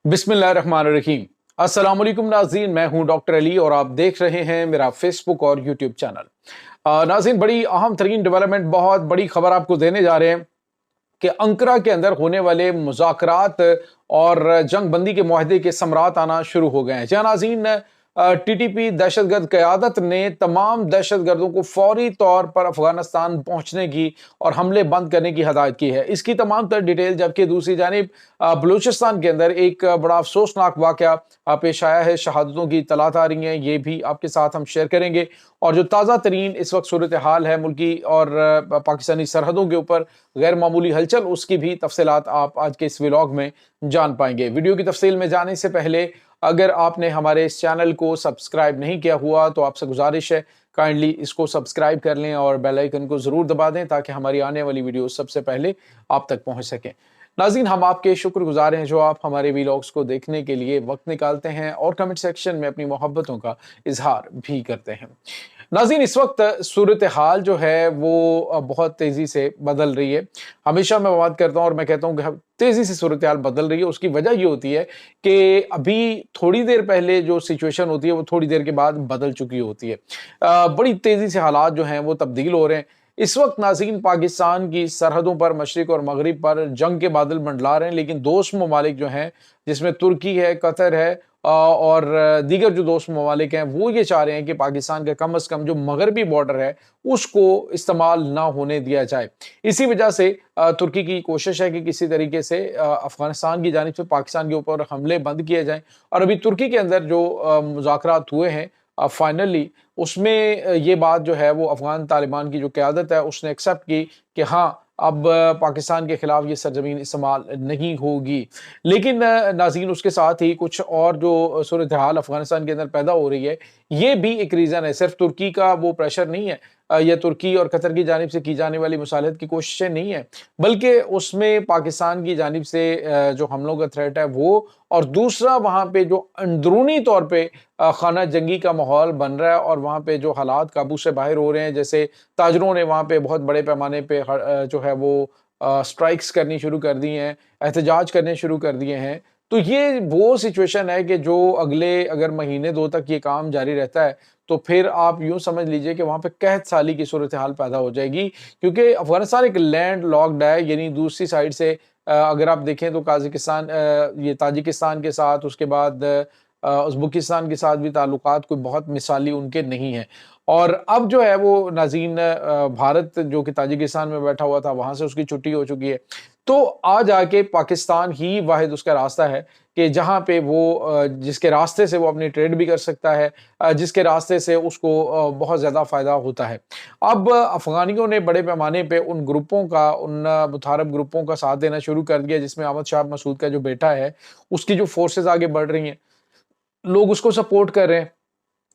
बिस्मिल्लाहिर्रहमानिर्रहीम। अस्सलाम वालेकुम नाज़रीन, मैं हूं डॉक्टर अली और आप देख रहे हैं मेरा फेसबुक और यूट्यूब चैनल। नाज़रीन, बड़ी अहम तरीन डेवलपमेंट, बहुत बड़ी खबर आपको देने जा रहे हैं कि अंकारा के अंदर होने वाले मुज़ाकरात और जंग बंदी के मुआहदे के समरात आना शुरू हो गए हैं। जहाँ नाज़रीन टीटीपी दहशतगर्द क़यादत ने तमाम दहशतगर्दों को फौरी तौर पर अफगानिस्तान पहुंचने की और हमले बंद करने की हदायत की है। इसकी तमाम तर डिटेल, जबकि दूसरी जानिब बलूचिस्तान के अंदर एक बड़ा अफसोसनाक वाक़या पेश आया है, शहादतों की इत्तलात आ रही हैं, ये भी आपके साथ हम शेयर करेंगे। और जो ताज़ा तरीन इस वक्त सूरत हाल है मुल्की और पाकिस्तानी सरहदों के ऊपर गैर मामूली हलचल, उसकी भी तफसीलात आप आज के इस व्लॉग में जान पाएंगे। वीडियो की तफसील में जाने से पहले अगर आपने हमारे इस चैनल को सब्सक्राइब नहीं किया हुआ तो आपसे गुजारिश है, काइंडली इसको सब्सक्राइब कर लें और बेल आइकन को ज़रूर दबा दें ताकि हमारी आने वाली वीडियो सबसे पहले आप तक पहुंच सकें। नाज़रीन, हम आपके शुक्रगुजार हैं जो आप हमारे व्लॉग्स को देखने के लिए वक्त निकालते हैं और कमेंट सेक्शन में अपनी मोहब्बतों का इजहार भी करते हैं। नाज़रीन, इस वक्त सूरत हाल जो है वो बहुत तेज़ी से बदल रही है। हमेशा मैं बात करता हूँ और मैं कहता हूँ कि तेज़ी से सूरत हाल बदल रही है। उसकी वजह ये होती है कि अभी थोड़ी देर पहले जो सिचुएशन होती है वो थोड़ी देर के बाद बदल चुकी होती है। बड़ी तेज़ी से हालात जो हैं वो तब्दील हो रहे हैं। इस वक्त नाज़रीन, पाकिस्तान की सरहदों पर मशरिक और मगरिब पर जंग के बादल मंडला रहे हैं, लेकिन दोस्त ममालिक जो हैं, जिसमें तुर्की है, कतर है और दीगर जो दोस्त ममालिक हैं, वो ये चाह रहे हैं कि पाकिस्तान का कम अज़ कम जो मगरबी बॉर्डर है उसको इस्तेमाल ना होने दिया जाए। इसी वजह से तुर्की की कोशिश है कि किसी तरीके से अफगानिस्तान की जानिब से पाकिस्तान के ऊपर हमले बंद किए जाएं। और अभी तुर्की के अंदर जो मुज़ाकरात हुए हैं फाइनली, उसमें ये बात जो है वो अफगान तालिबान की जो क़यादत है उसने एक्सेप्ट की कि हाँ, अब पाकिस्तान के खिलाफ ये सरजमीन इस्तेमाल नहीं होगी। लेकिन नाज़रीन, उसके साथ ही कुछ और जो सूरत हाल अफगानिस्तान के अंदर पैदा हो रही है, ये भी एक रीज़न है। सिर्फ तुर्की का वो प्रेशर नहीं है या तुर्की और कतर की जानिब से की जाने वाली मुसालहत की कोशिशें नहीं है, बल्कि उसमें पाकिस्तान की जानिब से जो हमलों का थ्रेट है वो, और दूसरा वहाँ पे जो अंदरूनी तौर पे खाना जंगी का माहौल बन रहा है और वहाँ पे जो हालात काबू से बाहर हो रहे हैं। जैसे ताजरों ने वहाँ पे बहुत बड़े पैमाने पे जो है वो स्ट्राइक्स करनी शुरू कर दी हैं, एहतजाज करने शुरू कर दिए हैं। तो ये वो सिचुएशन है कि जो अगले अगर महीने दो तक ये काम जारी रहता है तो फिर आप यूँ समझ लीजिए कि वहाँ पे कहत साली की सूरत हाल पैदा हो जाएगी, क्योंकि अफगानिस्तान एक लैंड लॉक्ड है। यानी दूसरी साइड से अगर आप देखें तो काज़ाकिस्तान, ये ताजिकिस्तान के साथ, उसके बाद उज़्बेकिस्तान के साथ भी ताल्लुकात कोई बहुत मिसाली उनके नहीं हैं। और अब जो है वो नाज़रीन, भारत जो कि ताजिकिस्तान में बैठा हुआ था, वहाँ से उसकी छुट्टी हो चुकी है। तो आज आके पाकिस्तान ही वाहिद उसका रास्ता है कि जहाँ पे वो जिसके रास्ते से वो अपनी ट्रेड भी कर सकता है, जिसके रास्ते से उसको बहुत ज़्यादा फ़ायदा होता है। अब अफ़गानियों ने बड़े पैमाने पे उन ग्रुपों का, उन मुतारब ग्रुपों का साथ देना शुरू कर दिया जिसमें अहमद शाह मसूद का जो बेटा है, उसकी जो फोर्सेस आगे बढ़ रही हैं, लोग उसको सपोर्ट कर रहे हैं।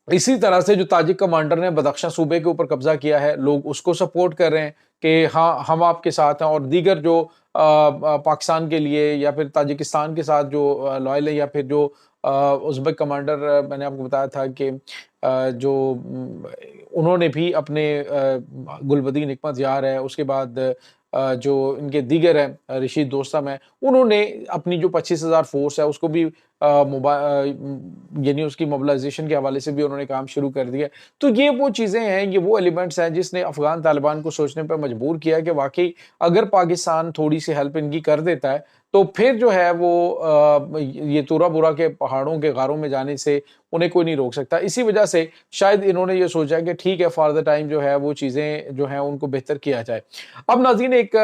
इसी तरह से जो ताजिक कमांडर ने बदख्शां सूबे के ऊपर कब्जा किया है, लोग उसको सपोर्ट कर रहे हैं कि हाँ, हम आपके साथ हैं। और दीगर जो पाकिस्तान के लिए या फिर ताजिकिस्तान के साथ जो लॉयल है, या फिर जो उज़्बेक कमांडर, मैंने आपको बताया था कि जो उन्होंने भी अपने गुलबदीन हिकमत यार है, उसके बाद जो इनके दीगर हैं रशीद दोस्तम है, उन्होंने अपनी जो 25,000 फोर्स है उसको भी यानी उसकी मोबिलाइजेशन के हवाले से भी उन्होंने काम शुरू कर दिया। तो ये वो चीज़ें हैं, ये वो एलिमेंट्स हैं जिसने अफ़गान तालिबान को सोचने पर मजबूर किया कि वाकई अगर पाकिस्तान थोड़ी सी हेल्प इनकी कर देता है तो फिर जो है वो ये तूरा बुरा के पहाड़ों के गारों में जाने से उन्हें कोई नहीं रोक सकता। इसी वजह से शायद इन्होंने ये सोचा कि ठीक है, फॉर द टाइम जो है वो चीज़ें जो हैं उनको बेहतर किया जाए। अब नाज़रीन, एक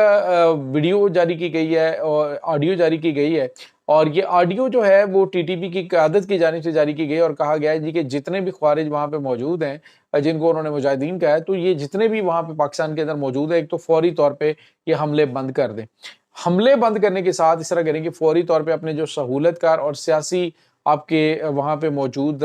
वीडियो जारी की गई है और ऑडियो जारी की गई है, और ये ऑडियो जो है वो टीटीपी की क़यादत की जानिब से जारी की गई है और कहा गया है जी कि जितने भी ख्वारिज वहाँ पे मौजूद हैं, जिनको उन्होंने मुजाहिदीन कहा है, तो ये जितने भी वहाँ पे पाकिस्तान के अंदर मौजूद है, एक तो फौरी तौर पे ये हमले बंद कर दें। हमले बंद करने के साथ इस तरह करें कि फौरी तौर पे अपने जो सहूलतकार और सियासी आपके वहाँ पे मौजूद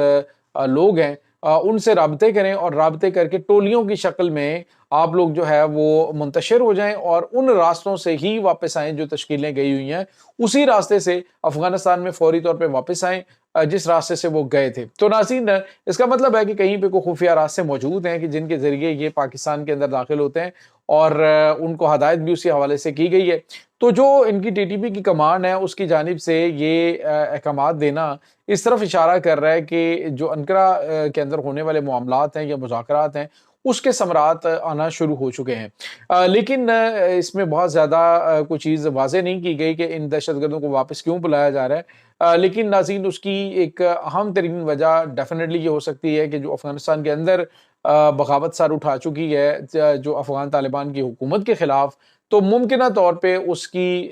लोग हैं, उनसे राब्ते करें और राब्ते करके टोलियों की शक्ल में आप लोग जो है वो मुंतशिर हो जाएं और उन रास्तों से ही वापस आएँ जो तश्कीलें गई हुई हैं, उसी रास्ते से अफगानिस्तान में फौरी तौर पे वापस आएँ जिस रास्ते से वो गए थे। तो नाज़रीन, इसका मतलब है कि कहीं पे कोई खुफिया रास्ते मौजूद हैं कि जिनके ज़रिए ये पाकिस्तान के अंदर दाखिल होते हैं اور ان کو ہدایت بھی اسی حوالے سے کی گئی ہے۔ تو جو ان کی ٹی ٹی پی کی کمانڈ ہے اس کی جانب سے یہ احکامات دینا اس طرف اشارہ کر رہا ہے کہ جو انقرہ کے اندر ہونے والے معاملات ہیں یا مذاکرات ہیں اس کے ثمرات آنا شروع ہو چکے ہیں۔ لیکن اس میں بہت زیادہ کوئی چیز واضح نہیں کی گئی کہ ان دہشت گردوں کو واپس کیوں بلایا جا رہا ہے۔ لیکن ناظرین اس کی ایک اہم ترین وجہ ڈیفینیٹلی یہ ہو سکتی ہے کہ جو افغانستان کے اندر بغاوت سر اٹھا چکی ہے جو افغان طالبان کی حکومت کے خلاف، تو ممکنہ طور پہ اس کی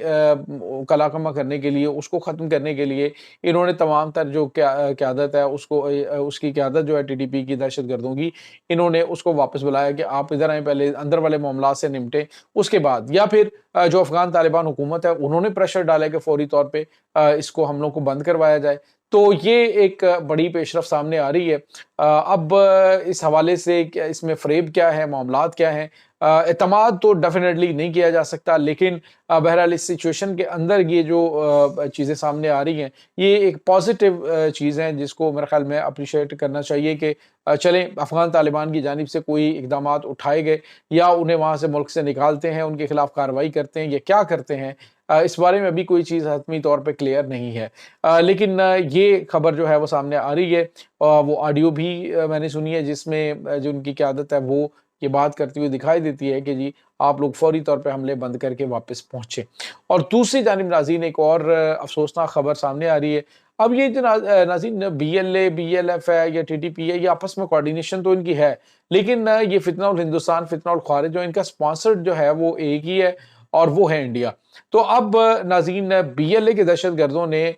کلاکمہ کرنے کے لیے، اس کو ختم کرنے کے لیے انہوں نے تمام تر جو قیادت ہے اس کی قیادت جو ہے ٹی ٹی پی کی دہشت گردوں کی، انہوں نے اس کو واپس بلایا کہ آپ ادھر آئیں، پہلے اندر والے معاملات سے نمٹیں، اس کے بعد یا پھر جو افغان طالبان حکومت ہے انہوں نے پریشر ڈالا کہ فوری طور پہ اس کو حملوں کو بند کروایا جائے۔ تو یہ ایک بڑی پیش رفت سامنے آ رہی ہے۔ اب اس حوالے سے اس میں فریب کیا ہے، معاملات کیا ہیں، اعتماد تو ڈیفینیٹلی نہیں کیا جا سکتا، لیکن بہرحال اس سچویشن کے اندر یہ جو چیزیں سامنے آ رہی ہیں یہ ایک پازیٹیو چیز ہیں جس کو میرے خیال میں اپریشیٹ کرنا چاہیے کہ چلیں افغان طالبان کی جانب سے کوئی اقدامات اٹھائے گئے یا انہیں وہاں سے ملک سے نکالتے ہیں، ان کے خلاف کارروائی کرتے ہیں یا کیا کرتے ہیں، اس بارے میں ابھی کوئی چیز حتمی طور پہ کلیئر نہیں ہے۔ لیکن یہ خبر جو ہے وہ سامنے آ رہی ہے، وہ آڈیو بھی میں نے سنی ہے جس میں جو ان کی قیادت ہے وہ یہ بات کرتی ہوئی دکھائی دیتی ہے کہ جی آپ لوگ فوری طور پہ حملے بند کر کے واپس پہنچے۔ اور دوسری جانب ناظرین ایک اور افسوسناک خبر سامنے آ رہی ہے۔ اب یہ جو ناظرین B L A, B L F ہے یا ٹی ٹی پی ہے، یہ آپس میں کوارڈینیشن تو ان کی ہے، لیکن یہ فتنہ الہندوستان، فتنہ الخوارج جو ان کا سپانسرڈ جو ہے وہ ایک ہی ہے اور وہ ہے انڈیا۔ تو اب ناظرین بی ایل اے کے دہشت گردوں نے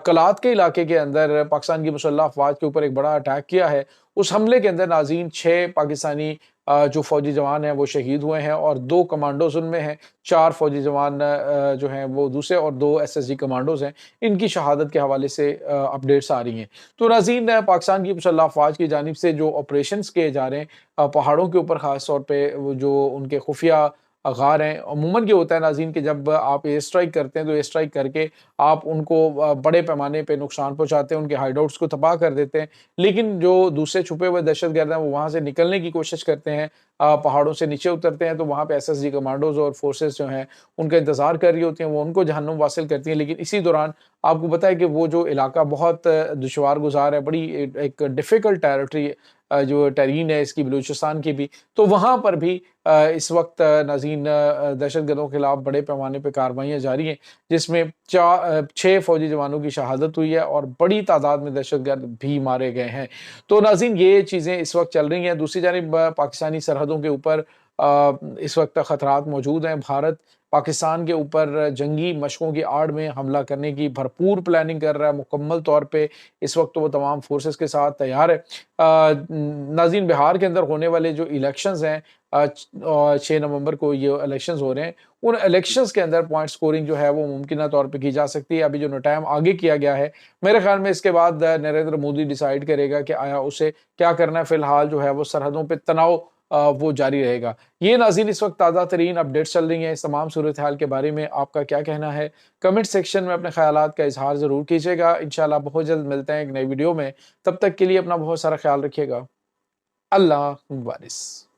کلات کے علاقے کے اندر پاکستان کی مسلح افواج کے اوپر ایک بڑا اٹیک کیا ہے۔ اس حملے کے اندر ناظرین 6 پاکستانی جو فوجی جوان ہیں وہ شہید ہوئے ہیں اور 2 کمانڈوز ان میں ہیں، 4 فوجی جوان جو ہیں وہ دوسرے اور 2 ایس ایس جی کمانڈوز ہیں، ان کی شہادت کے حوالے سے اپڈیٹس آ رہی ہیں۔ تو ناظرین پاکستان کی مسلح افواج کی جانب سے جو آپریشنز کیے جا رہے ہیں پہاڑوں کے اوپر، خاص طور پہ جو ان کے خفیہ غار ہیں، عموماً یہ ہوتا ہے ناظرین کہ جب آپ ایئر اسٹرائک کرتے ہیں تو ایئر اسٹرائک کر کے آپ ان کو بڑے پیمانے پہ نقصان پہنچاتے ہیں، ان کے ہائیڈ آؤٹس کو تباہ کر دیتے ہیں، لیکن جو دوسرے چھپے ہوئے دہشت گرد ہیں وہ وہاں سے نکلنے کی کوشش کرتے ہیں، پہاڑوں سے نیچے اترتے ہیں، تو وہاں پہ ایس ایس جی کمانڈوز اور فورسز جو ہیں ان کا انتظار کر رہی ہوتی ہیں، وہ ان کو جہنم واصل کرتی ہیں۔ لیکن اسی دوران آپ کو پتہ ہے کہ وہ جو علاقہ بہت دشوار گزار ہے، بڑی ایک ڈیفیکلٹ ٹیریٹری جو ٹرین ہے اس کی، بلوچستان کی بھی، تو وہاں پر بھی اس وقت ناظرین دہشت گردوں کے خلاف بڑے پیمانے پہ کارروائیاں جاری ہیں، جس میں 6 فوجی جوانوں کی شہادت ہوئی ہے اور بڑی تعداد میں دہشت گرد بھی مارے گئے ہیں۔ تو ناظرین یہ چیزیں اس وقت چل رہی ہیں۔ دوسری جانب پاکستانی سرحدوں کے اوپر اس وقت خطرات موجود ہیں۔ بھارت پاکستان کے اوپر جنگی مشقوں کی آڑ میں حملہ کرنے کی بھرپور پلاننگ کر رہا ہے، مکمل طور پہ اس وقت وہ تمام فورسز کے ساتھ تیار ہے۔ ناظرین بہار کے اندر ہونے والے جو الیکشنز ہیں 6 نومبر کو یہ الیکشنز ہو رہے ہیں، ان الیکشنز کے اندر پوائنٹ سکورنگ جو ہے وہ ممکنہ طور پہ کی جا سکتی ہے۔ ابھی جو ٹائم آگے کیا گیا ہے، میرے خیال میں اس کے بعد نریندر مودی ڈیسائیڈ کرے گا کہ آیا اسے کیا کرنا ہے۔ فی الحال جو ہے وہ سرحدوں پہ تناؤ وہ جاری رہے گا۔ یہ ناظرین اس وقت تازہ ترین اپڈیٹس چل رہی ہیں۔ اس تمام صورتحال کے بارے میں آپ کا کیا کہنا ہے؟ کمنٹ سیکشن میں اپنے خیالات کا اظہار ضرور کیجیے گا۔ انشاءاللہ بہت جلد ملتے ہیں ایک نئی ویڈیو میں، تب تک کے لیے اپنا بہت سارا خیال رکھیے گا۔ اللہ حافظ۔